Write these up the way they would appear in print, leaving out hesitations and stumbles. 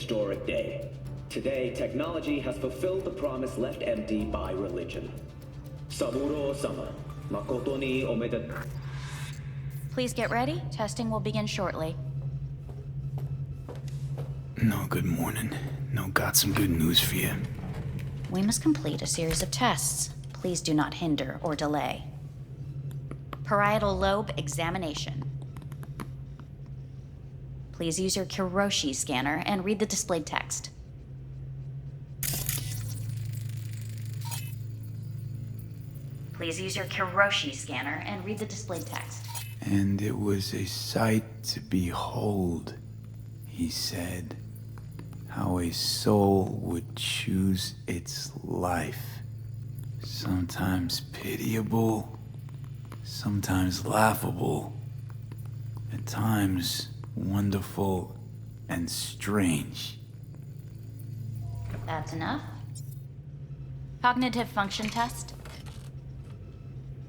historic day. Today, technology has fulfilled the promise left empty by religion. Saburo-sama, makoto ni omedetou. Please get ready. Testing will begin shortly. No, good morning. No, got some good news for you. We must complete a series of tests. Please do not hinder or delay. Parietal lobe examination. Please use your Kiroshi scanner and read the displayed text. Please use your Kiroshi scanner and read the displayed text. And it was a sight to behold, he said, how a soul would choose its life. Sometimes pitiable, sometimes laughable, at times wonderful and strange. That's enough. Cognitive function test.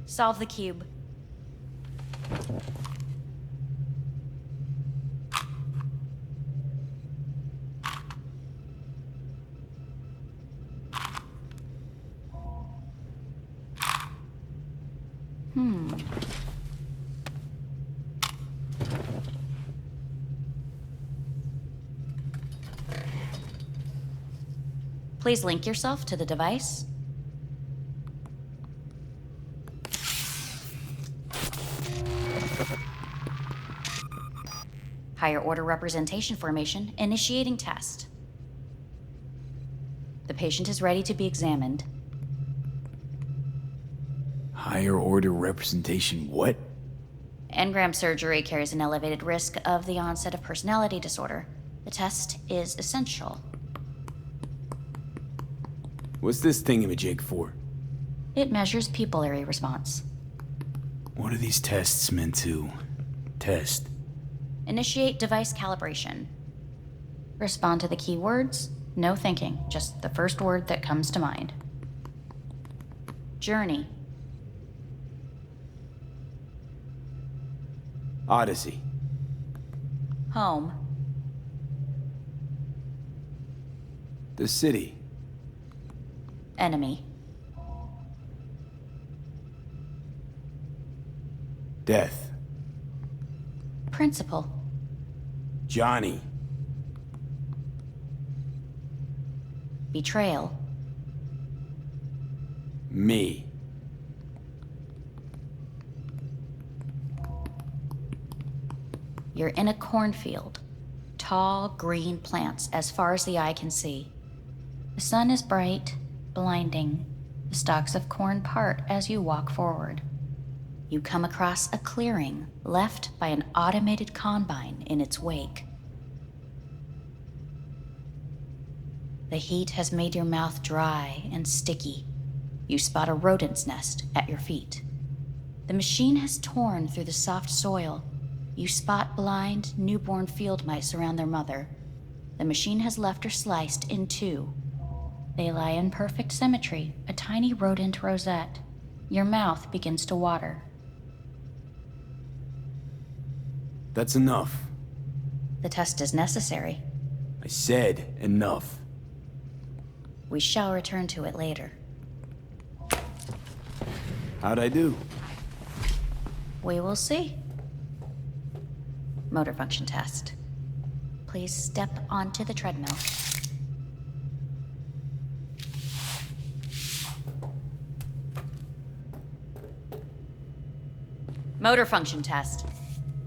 Solve the cube. Please link yourself to the device. Higher order representation formation, initiating test. The patient is ready to be examined. Higher order representation what? Engram surgery carries an elevated risk of the onset of personality disorder. The test is essential. What's this thingamajig for? It measures pupillary response. What are these tests meant to test? Initiate device calibration. Respond to the keywords. No thinking, just the first word that comes to mind. Journey. Odyssey. Home. The city. Enemy. Death. Principal. Johnny. Betrayal. Me. You're in a cornfield. Tall, green plants as far as the eye can see. The sun is bright, blinding. The stalks of corn part as you walk forward. You come across a clearing left by an automated combine in its wake. The heat has made your mouth dry and sticky. You spot a rodent's nest at your feet. The machine has torn through the soft soil. You spot blind, newborn field mice around their mother. The machine has left her sliced in two. They lie in perfect symmetry, a tiny rodent rosette. Your mouth begins to water. That's enough. The test is necessary. I said enough. We shall return to it later. How'd I do? We will see. Motor function test. Please step onto the treadmill. Motor function test.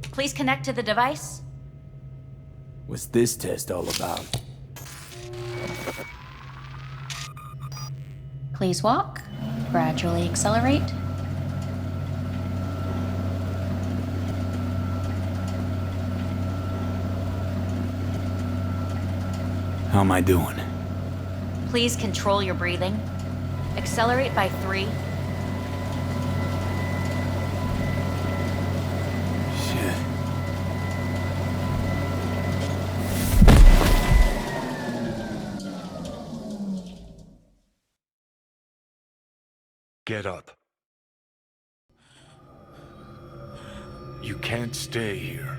Please connect to the device. What's this test all about? Please walk. Gradually accelerate. How am I doing? Please control your breathing. Accelerate by 3. Shit. Get up. You can't stay here.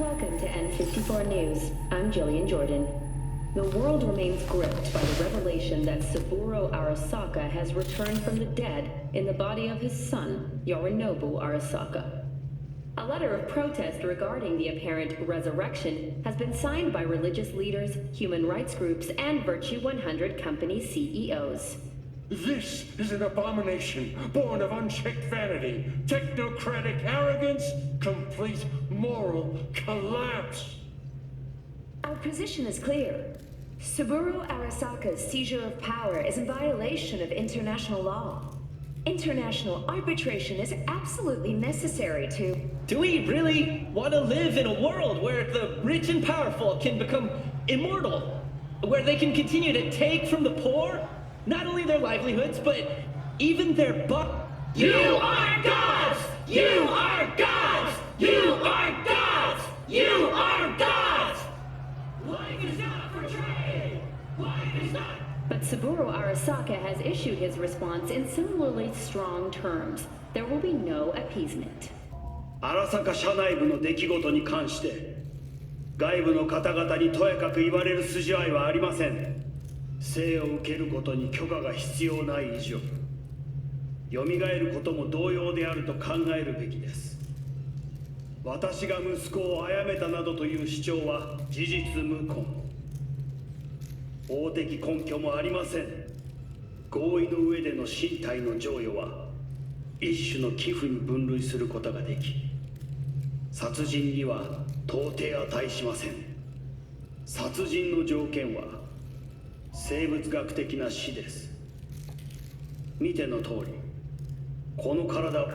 Welcome to N54 News. I'm Jillian Jordan. The world remains gripped by the revelation that Saburo Arasaka has returned from the dead in the body of his son, Yorinobu Arasaka. A letter of protest regarding the apparent resurrection has been signed by religious leaders, human rights groups, and Virtue 100 company CEOs. This is an abomination born of unchecked vanity, technocratic arrogance, complete moral collapse. Our position is clear. Saburo Arasaka's seizure of power is in violation of international law. International arbitration is absolutely necessary to... Do we really want to live in a world where the rich and powerful can become immortal? Where they can continue to take from the poor? Not only their livelihoods, but even their You are gods! You are gods! You are gods! You are gods! Life is not for trade! Life is not... But Saburo Arasaka has issued his response in similarly strong terms. There will be no appeasement. 荒坂社内部の出来事に関して外部の方々にとやかく言われる筋合いはありません。生を受けることに許可が必要ない以上、蘇ることも同様であると考えるべきです。私が息子を殺めたなどという主張は事実無根。法的根拠もありません。合意の上での身体の贈与は一種の寄付に分類することができ、殺人には到底値しません。殺人の条件は生物学的な死です。見ての通り、この体を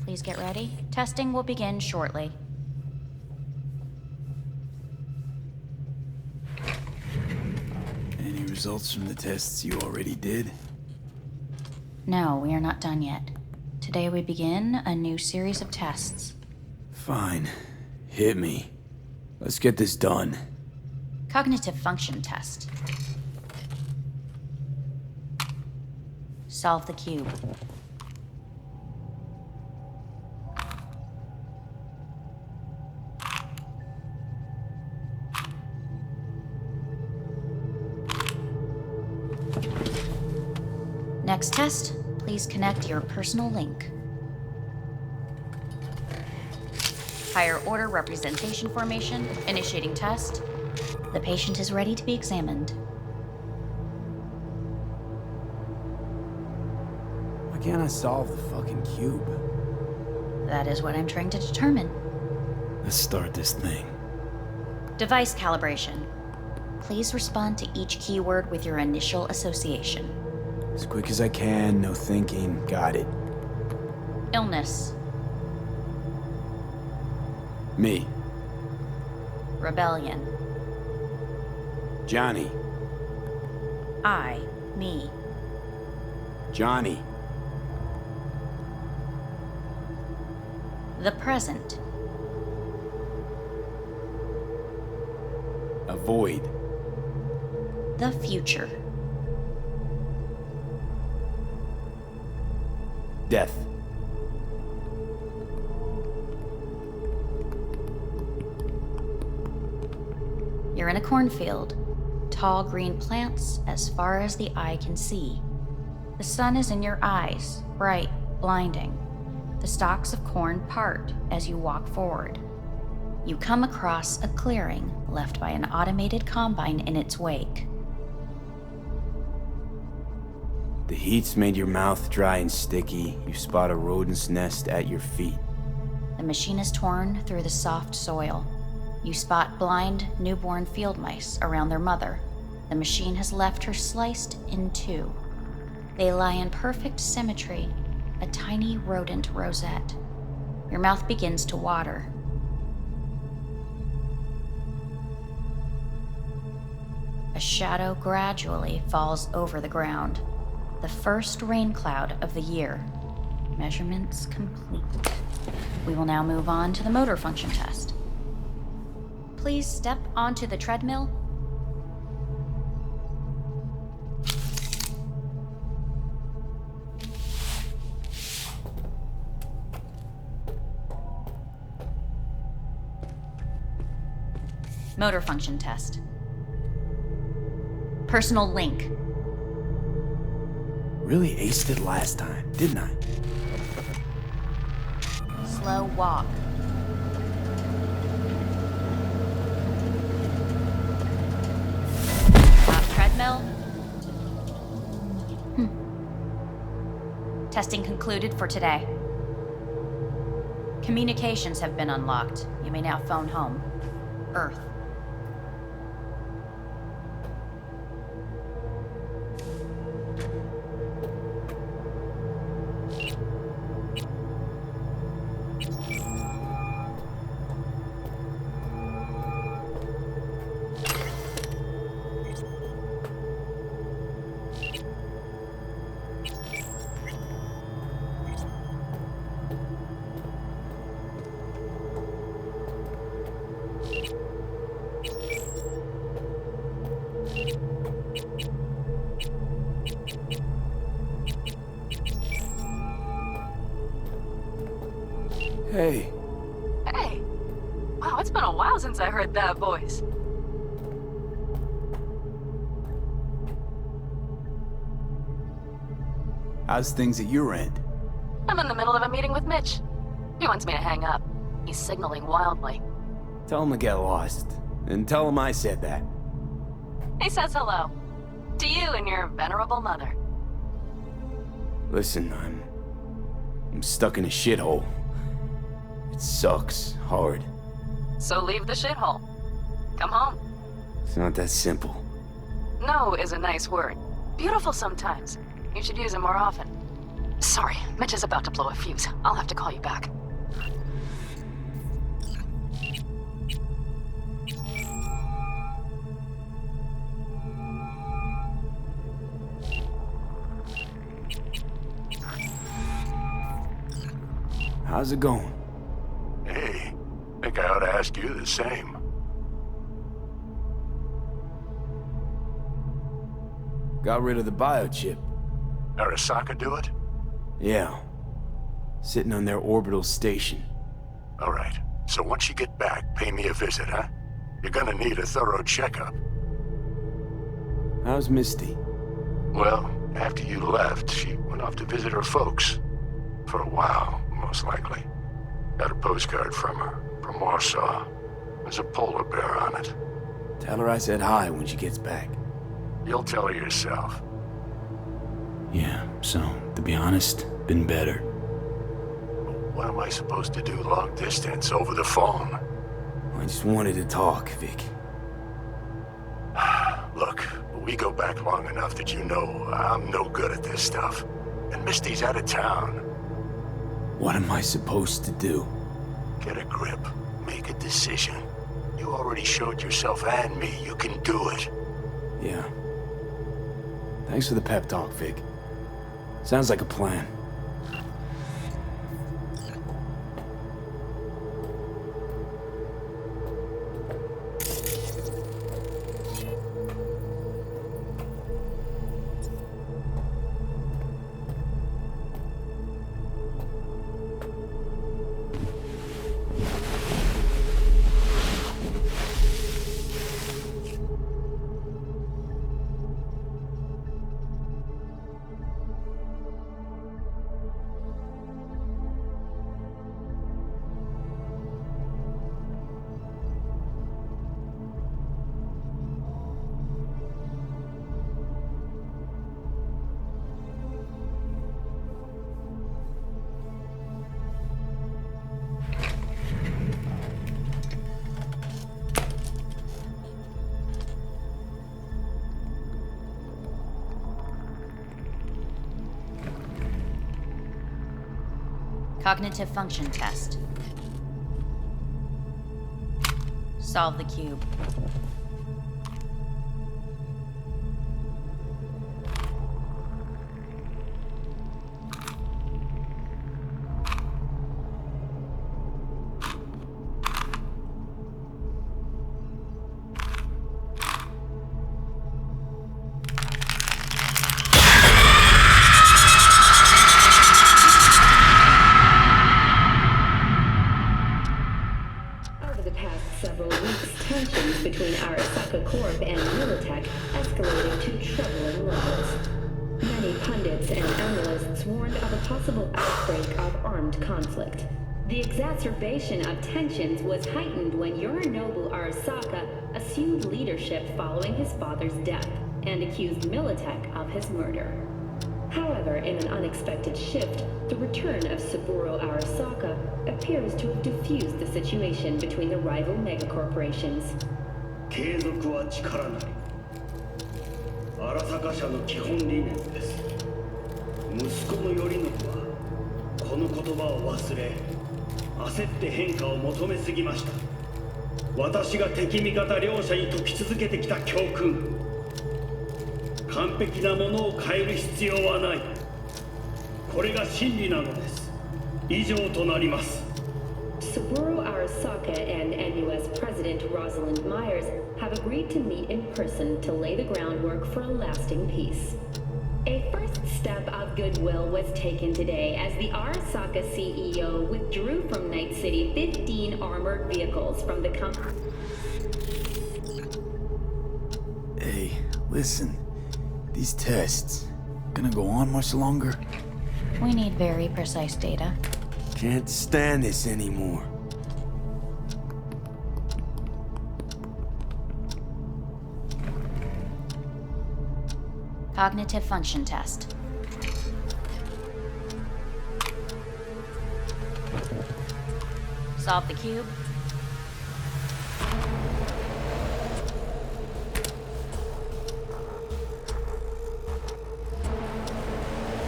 Please get ready. Testing will begin shortly. Any results from the tests you already did? No, we are not done yet. Today we begin a new series of tests. Fine. Hit me. Let's get this done. Cognitive function test. Solve the cube. Next test, please connect your personal link. Higher order representation formation, initiating test. The patient is ready to be examined. Why can't I solve the fucking cube? That is what I'm trying to determine. Let's start this thing. Device calibration. Please respond to each keyword with your initial association. As quick as I can, no thinking. Got it. Illness. Me. Rebellion. Johnny. I. Me. Johnny. The present. Avoid. The future. Death. You're in a cornfield. Tall green plants as far as the eye can see. The sun is in your eyes, bright, blinding. The stalks of corn part as you walk forward. You come across a clearing left by an automated combine in its wake. The heat's made your mouth dry and sticky. You spot a rodent's nest at your feet. The machine is torn through the soft soil. You spot blind, newborn field mice around their mother. The machine has left her sliced in two. They lie in perfect symmetry, a tiny rodent rosette. Your mouth begins to water. A shadow gradually falls over the ground. The first rain cloud of the year. Measurements complete. We will now move on to the motor function test. Please step onto the treadmill. Motor function test. Personal link. Really aced it last time, didn't I? Slow walk. Treadmill. Testing concluded for today. Communications have been unlocked. You may now phone home. Earth. Hey. Hey! Wow, it's been a while since I heard that voice. How's things at your end? I'm in the middle of a meeting with Mitch. He wants me to hang up. He's signaling wildly. Tell him to get lost. And tell him I said that. He says hello. To you and your venerable mother. Listen, I'm stuck in a shithole. It sucks hard. So leave the shithole. Come home. It's not that simple. No is a nice word. Beautiful sometimes. You should use it more often. Sorry, Mitch is about to blow a fuse. I'll have to call you back. How's it going? Hey, think I ought to ask you the same. Got rid of the biochip. Arasaka do it? Yeah. Sitting on their orbital station. All right. So once you get back, pay me a visit, huh? You're gonna need a thorough checkup. How's Misty? Well, after you left, she went off to visit her folks. For a while, most likely. Got a postcard from her, from Warsaw. There's a polar bear on it. Tell her I said hi when she gets back. You'll tell her yourself. Yeah, so, to be honest, been better. What am I supposed to do long distance over the phone? I just wanted to talk, Vic. Look, we go back long enough that you know I'm no good at this stuff. And Misty's out of town. What am I supposed to do? Get a grip. Make a decision. You already showed yourself and me you can do it. Yeah. Thanks for the pep talk, Vic. Sounds like a plan. Cognitive function test. Solve the cube. outbreak of armed conflict. The exacerbation of tensions was heightened when Yorinobu Arasaka assumed leadership following his father's death and accused Militech of his murder. However, in an unexpected shift, the return of Saburo Arasaka appears to have diffused the situation between the rival megacorporations. 継続は力なり。荒坂社の基本理念です。息子の頼信はこの言葉を忘れ、焦って変化を求めすぎました。私が敵味方両者に説き続けてきた教訓。完璧なものを変える必要はない。これが真理なのです。以上となります。Saburo Arasaka and NUS President Rosalind Myers have agreed to meet in person to lay the groundwork for a lasting peace. A first step of goodwill was taken today as the Arasaka CEO withdrew from Night City 15 armored vehicles from the company. Hey, listen. These tests, gonna go on much longer? We need very precise data. Can't stand this anymore. Cognitive function test. Solve the cube.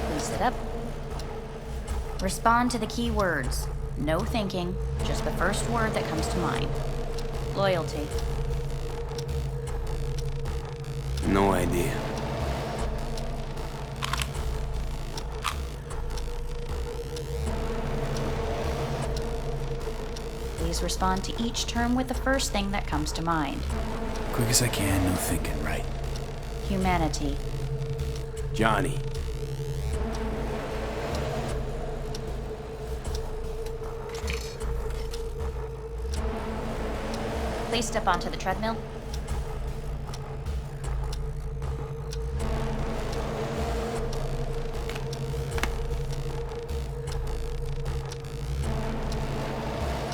Please sit up. Respond to the key words. No thinking, just the first word that comes to mind. Loyalty. No idea. Please respond to each term with the first thing that comes to mind. Quick as I can, no thinking, right? Humanity. Johnny. Please step onto the treadmill.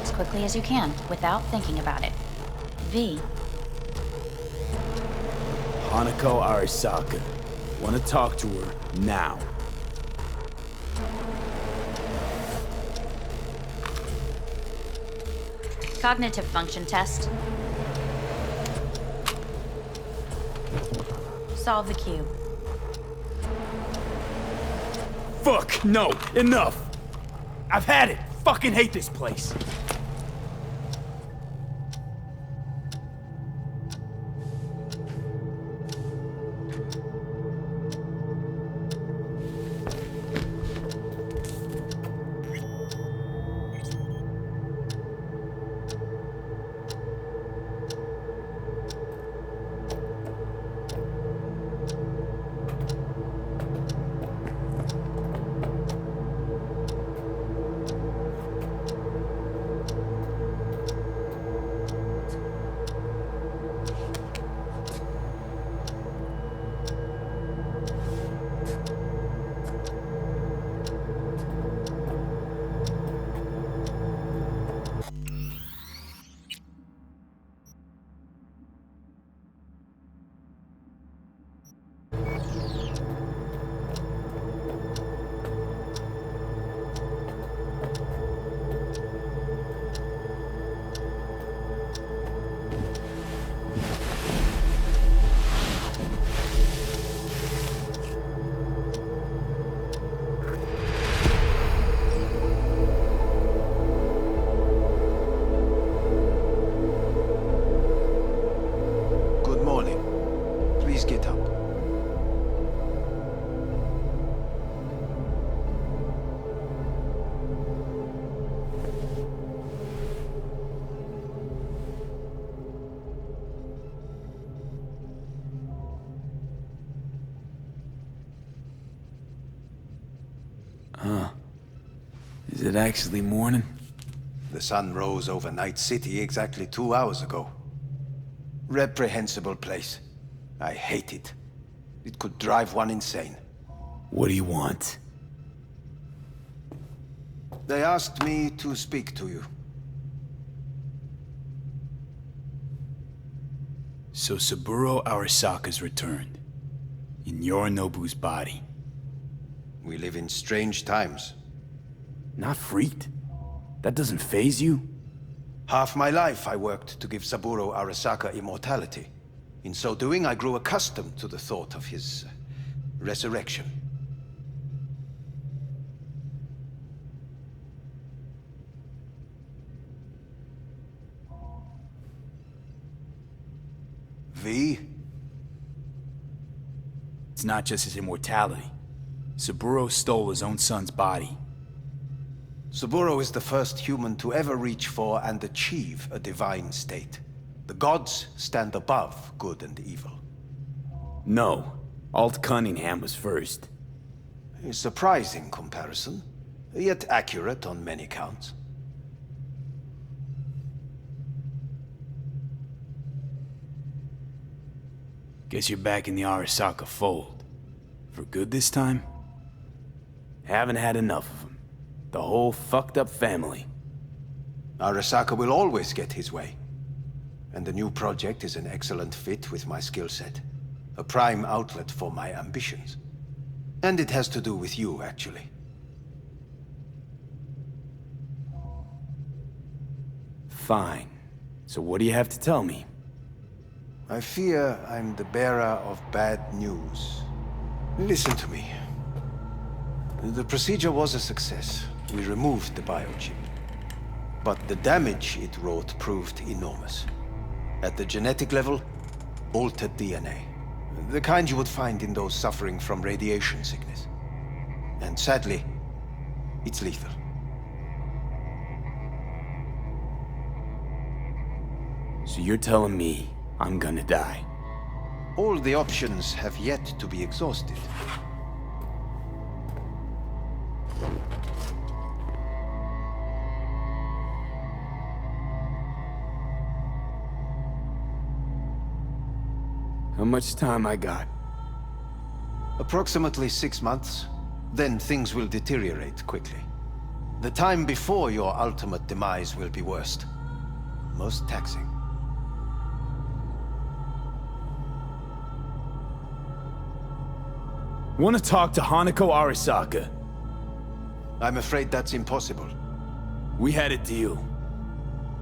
As quickly as you can, without thinking about it. V. Hanako Arasaka. Want to talk to her now. Cognitive function test. Solve the cube. Fuck, no, enough! I've had it! Fucking hate this place! Is it actually morning? The sun rose over Night City exactly 2 hours ago. Reprehensible place. I hate it. It could drive one insane. What do you want? They asked me to speak to you. So Saburo Arasaka's returned. In Yorinobu's body. We live in strange times. Not freaked? That doesn't faze you? Half my life I worked to give Saburo Arasaka immortality. In so doing, I grew accustomed to the thought of his resurrection. V? It's not just his immortality. Saburo stole his own son's body. Saburo is the first human to ever reach for and achieve a divine state. The gods stand above good and evil. No. Alt Cunningham was first. A surprising comparison, yet accurate on many counts. Guess you're back in the Arasaka fold. For good this time? Haven't had enough of him. The whole fucked up family. Arasaka will always get his way. And the new project is an excellent fit with my skill set. A prime outlet for my ambitions. And it has to do with you, actually. Fine. So what do you have to tell me? I fear I'm the bearer of bad news. Listen to me. The procedure was a success. We removed the biochip. But the damage it wrought proved enormous. At the genetic level, altered DNA. The kind you would find in those suffering from radiation sickness. And sadly, it's lethal. So you're telling me I'm gonna die? All the options have yet to be exhausted. How much time I got? Approximately 6 months. Then things will deteriorate quickly. The time before your ultimate demise will be worst. Most taxing. Want to talk to Hanako Arasaka? I'm afraid that's impossible. We had a deal.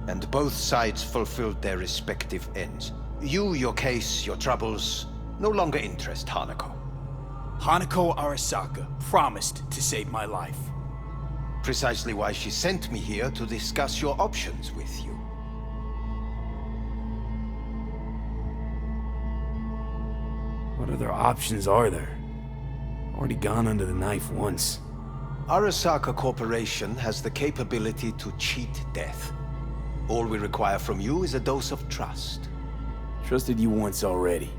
And both sides fulfilled their respective ends. You, your case, your troubles, no longer interest Hanako. Hanako Arasaka promised to save my life. Precisely why she sent me here to discuss your options with you. What other options are there? Already gone under the knife once. Arasaka Corporation has the capability to cheat death. All we require from you is a dose of trust. Trusted you once already.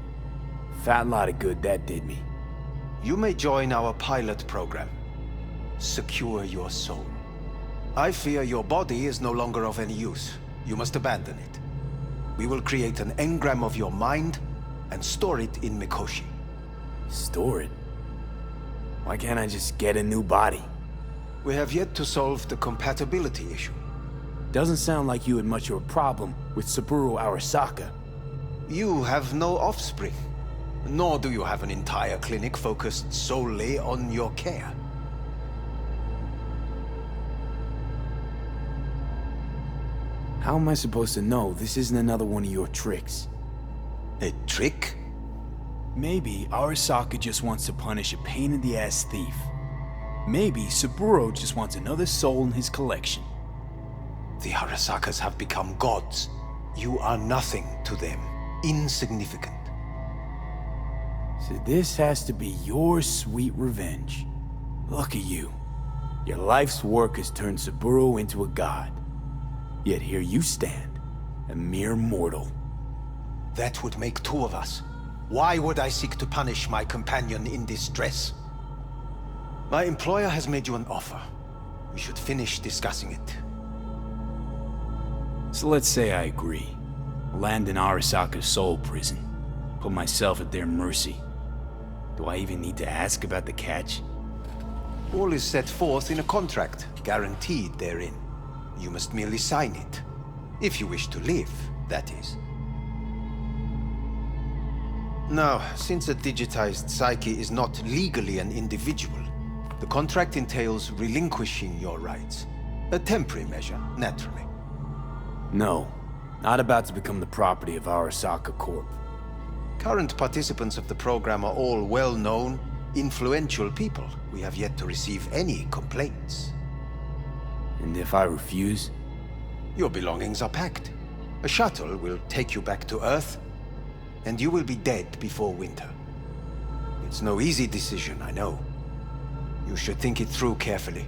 Fat lot of good that did me. You may join our pilot program. Secure your soul. I fear your body is no longer of any use. You must abandon it. We will create an engram of your mind and store it in Mikoshi. Store it? Why can't I just get a new body? We have yet to solve the compatibility issue. Doesn't sound like you had much of a problem with Saburo Arasaka. You have no offspring. Nor do you have an entire clinic focused solely on your care. How am I supposed to know this isn't another one of your tricks? A trick? Maybe Arasaka just wants to punish a pain-in-the-ass thief. Maybe Saburo just wants another soul in his collection. The Arasakas have become gods. You are nothing to them. Insignificant. So this has to be your sweet revenge. Look at you. Your life's work has turned Saburo into a god. Yet here you stand, a mere mortal. That would make two of us. Why would I seek to punish my companion in distress? My employer has made you an offer. We should finish discussing it. So let's say I agree. Land in Arasaka's soul prison. Put myself at their mercy. Do I even need to ask about the catch? All is set forth in a contract, guaranteed therein. You must merely sign it. If you wish to live, that is. Now, since a digitized psyche is not legally an individual, the contract entails relinquishing your rights. A temporary measure, naturally. No, not about to become the property of Arasaka Corp. Current participants of the program are all well-known, influential people. We have yet to receive any complaints. And if I refuse? Your belongings are packed. A shuttle will take you back to Earth, and you will be dead before winter. It's no easy decision, I know. You should think it through carefully.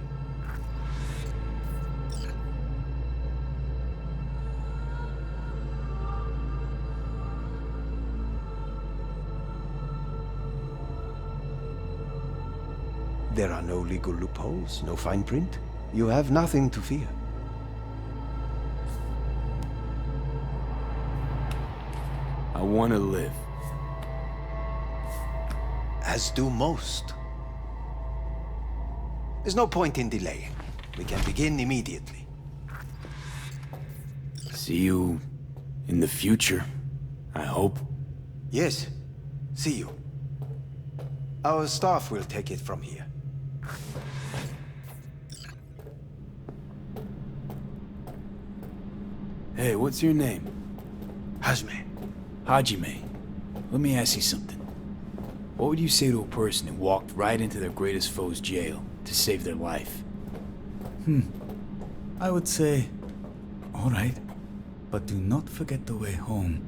There are no legal loopholes, no fine print. You have nothing to fear. I want to live. As do most. There's no point in delaying. We can begin immediately. See you in the future, I hope. Yes, see you. Our staff will take it from here. Hey, what's your name? Hajime. Hajime. Let me ask you something. What would you say to a person who walked right into their greatest foe's jail to save their life? I would say, all right, but do not forget the way home.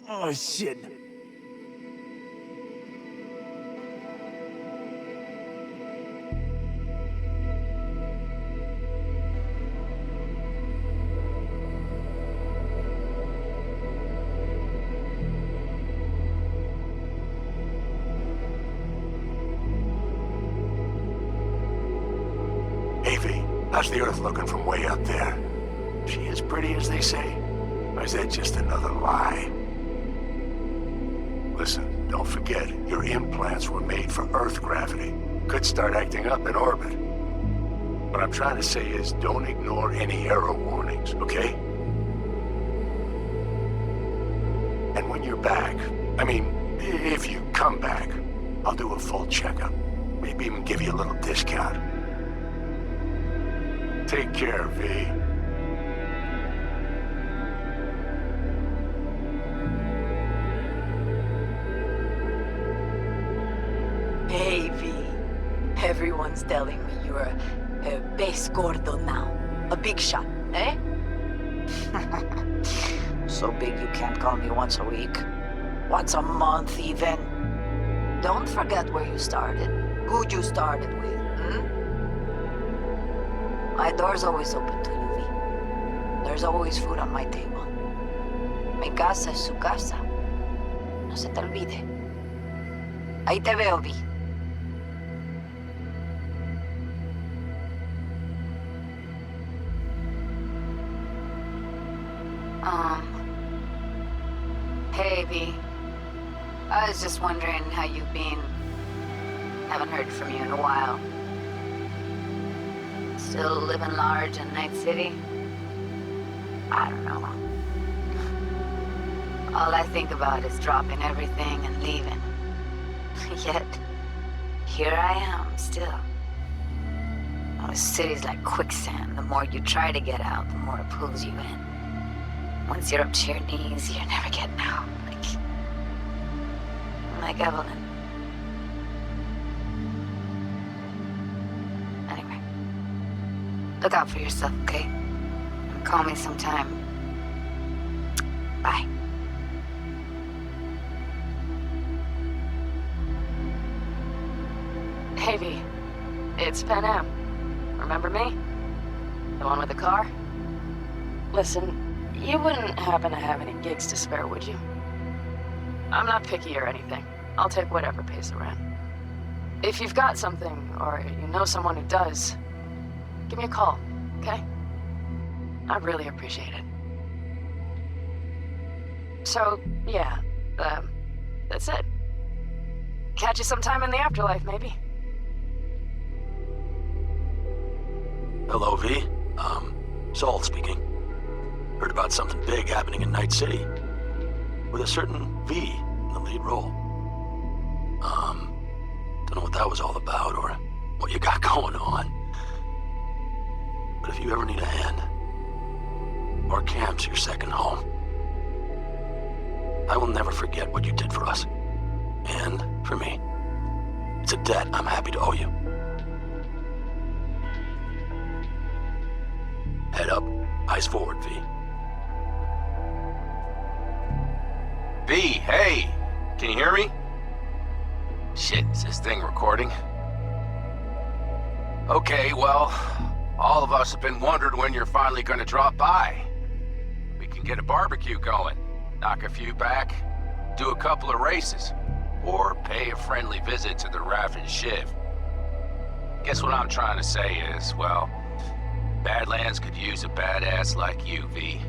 Oh, shit. Evie, how's the Earth looking from way up there? She as pretty as they say? Or is that just another lie? Listen, don't forget, your implants were made for Earth gravity. Could start acting up in orbit. What I'm trying to say is, don't ignore any error warnings, okay? And when you're back, I mean, if you come back, I'll do a full checkup. Maybe even give you a little discount. Take care, V. Hey, V. Everyone's telling me you're a base gordo now. A big shot, eh? So big you can't call me once a week. Once a month, even. Don't forget where you started. Who you started with, My door's always open to you, V. There's always food on my table. Mi casa es su casa. No se te olvide. Ahí te veo, V. Hey, V. I was just wondering how you've been. Haven't heard from you in a while. Still living large in Night City? I don't know. All I think about is dropping everything and leaving. Yet, here I am, still. Oh, the city's like quicksand. The more you try to get out, the more it pulls you in. Once you're up to your knees, you're never getting out. Like Evelyn. Anyway, look out for yourself, okay? And call me sometime. Bye. Hey, V. It's Pan Am. Remember me? The one with the car? Listen, you wouldn't happen to have any gigs to spare, would you? I'm not picky or anything. I'll take whatever pays the rent. If you've got something, or you know someone who does, give me a call, okay? I'd really appreciate it. So, yeah, that's it. Catch you sometime in the afterlife, maybe. Hello, V. Saul speaking. Heard about something big happening in Night City. With a certain V in the lead role. Don't know what that was all about or what you got going on. But if you ever need a hand, our camp's your second home. I will never forget what you did for us. And for me. It's a debt I'm happy to owe you. Head up, eyes forward, V. V, hey! Can you hear me? Shit, is this thing recording? Okay, well, all of us have been wondering when you're finally gonna drop by. We can get a barbecue going, knock a few back, do a couple of races, or pay a friendly visit to the Raff and Shiv. Guess what I'm trying to say is, well, Badlands could use a badass like you, V.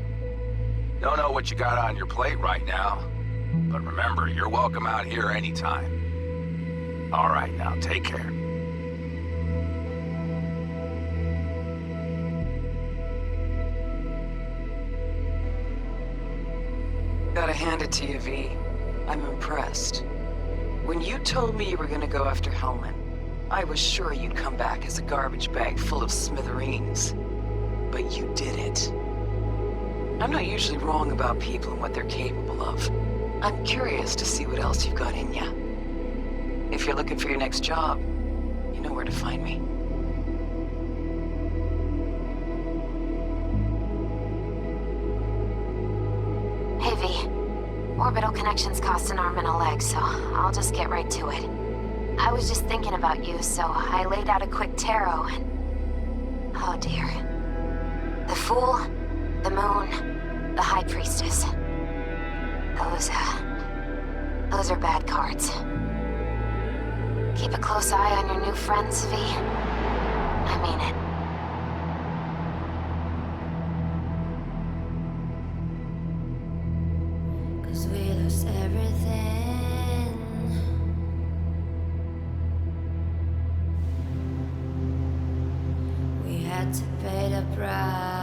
Don't know what you got on your plate right now, but remember, you're welcome out here anytime. All right, now, take care. Gotta hand it to you, V. I'm impressed. When you told me you were gonna go after Hellman, I was sure you'd come back as a garbage bag full of smithereens. But you did it. I'm not usually wrong about people and what they're capable of. I'm curious to see what else you've got in ya. If you're looking for your next job, you know where to find me. Hey, V. Orbital connections cost an arm and a leg, so I'll just get right to it. I was just thinking about you, so I laid out a quick tarot and... oh dear. The Fool, the Moon, the High Priestess. Those are bad cards. Keep a close eye on your new friends, V. I mean it. 'Cause we lost everything. We had to pay the price.